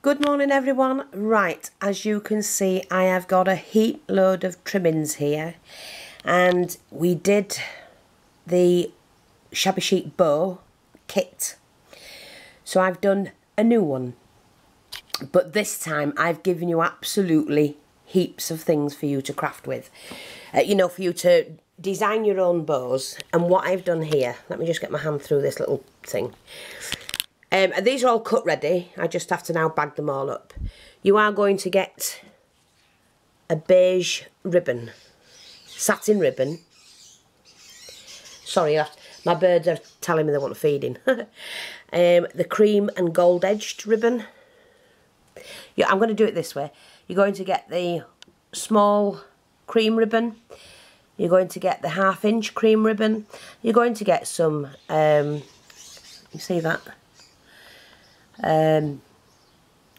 Good morning everyone. Right, as you can see I have got a heap load of trimmings here, and we did the shabby chic bow kit, so I've done a new one, but this time I've given you absolutely heaps of things for you to craft with, you know, for you to design your own bows. And what I've done here, let me just get my hand through this little thing. These are all cut ready. I just have to now bag them all up. You are going to get a beige ribbon, satin ribbon. Sorry, my birds are telling me they want feeding. The cream and gold edged ribbon. Yeah, I'm going to do it this way. You're going to get the small cream ribbon. You're going to get the 1/2 inch cream ribbon. You're going to get some, you see that?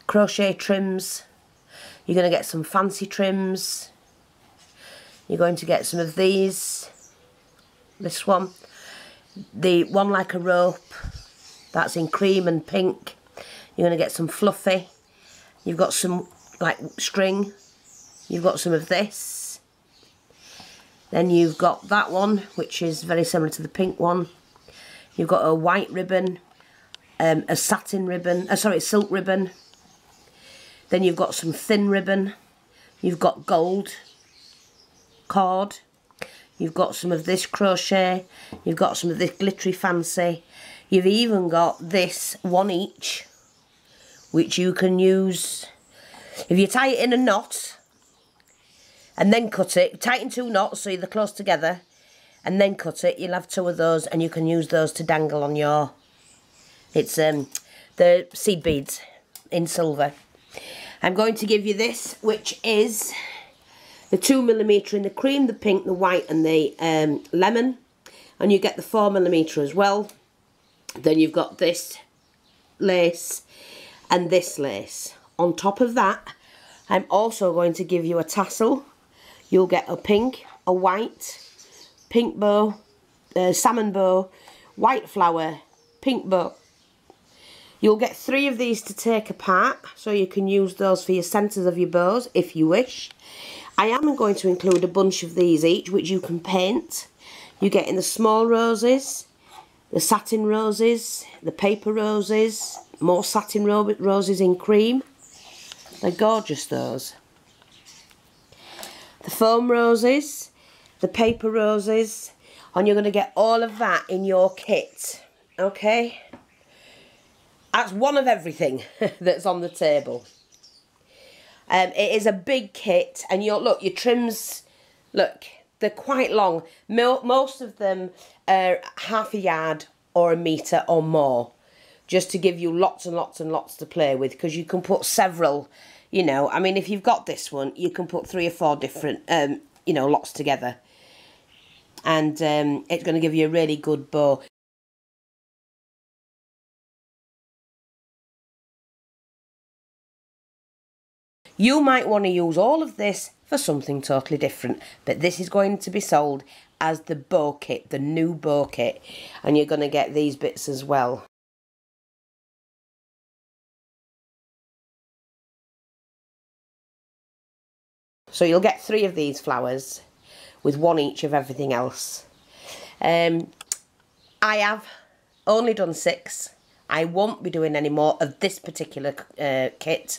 Crochet trims. You're going to get some fancy trims. You're going to get some of these. This one. The one like a rope. That's in cream and pink. You're going to get some fluffy. You've got some like string. You've got some of this. Then you've got that one, which is very similar to the pink one. You've got a white ribbon. A satin ribbon, sorry, silk ribbon. Then you've got some thin ribbon. You've got gold cord. You've got some of this crochet. You've got some of this glittery fancy. You've even got this one each, which you can use if you tie it in a knot and then cut it. Tie it in 2 knots so they're close together, and then cut it. You'll have 2 of those, and you can use those to dangle on your. It's the seed beads in silver. I'm going to give you this, which is the 2mm in the cream, the pink, the white and the lemon. And you get the 4mm as well. Then you've got this lace and this lace. On top of that, I'm also going to give you a tassel. You'll get a pink, a white, pink bow, salmon bow, white flower, pink bow. You'll get 3 of these to take apart, so you can use those for your centres of your bows if you wish. I am going to include a bunch of these each, which you can paint. You get in the small roses, the satin roses, the paper roses, more satin roses in cream. They're gorgeous, those. The foam roses, the paper roses, and you're going to get all of that in your kit, okay? That's one of everything that's on the table. It is a big kit, and your trims, look, they're quite long. Most of them are 1/2 yard or 1 metre or more, just to give you lots and lots and lots to play with, because you can put several, you know, I mean, if you've got this one, you can put 3 or 4 different, you know, lots together. And it's going to give you a really good bow. You might want to use all of this for something totally different, but this is going to be sold as the bow kit, the new bow kit, and you're going to get these bits as well. So you'll get 3 of these flowers with 1 each of everything else. I have only done 6. I won't be doing any more of this particular kit.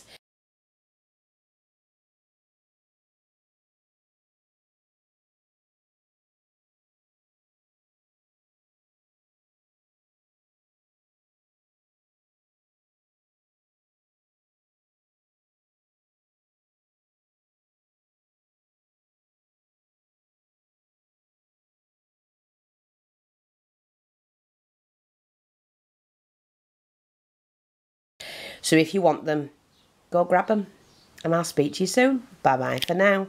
So if you want them, go grab them, and I'll speak to you soon. Bye bye for now.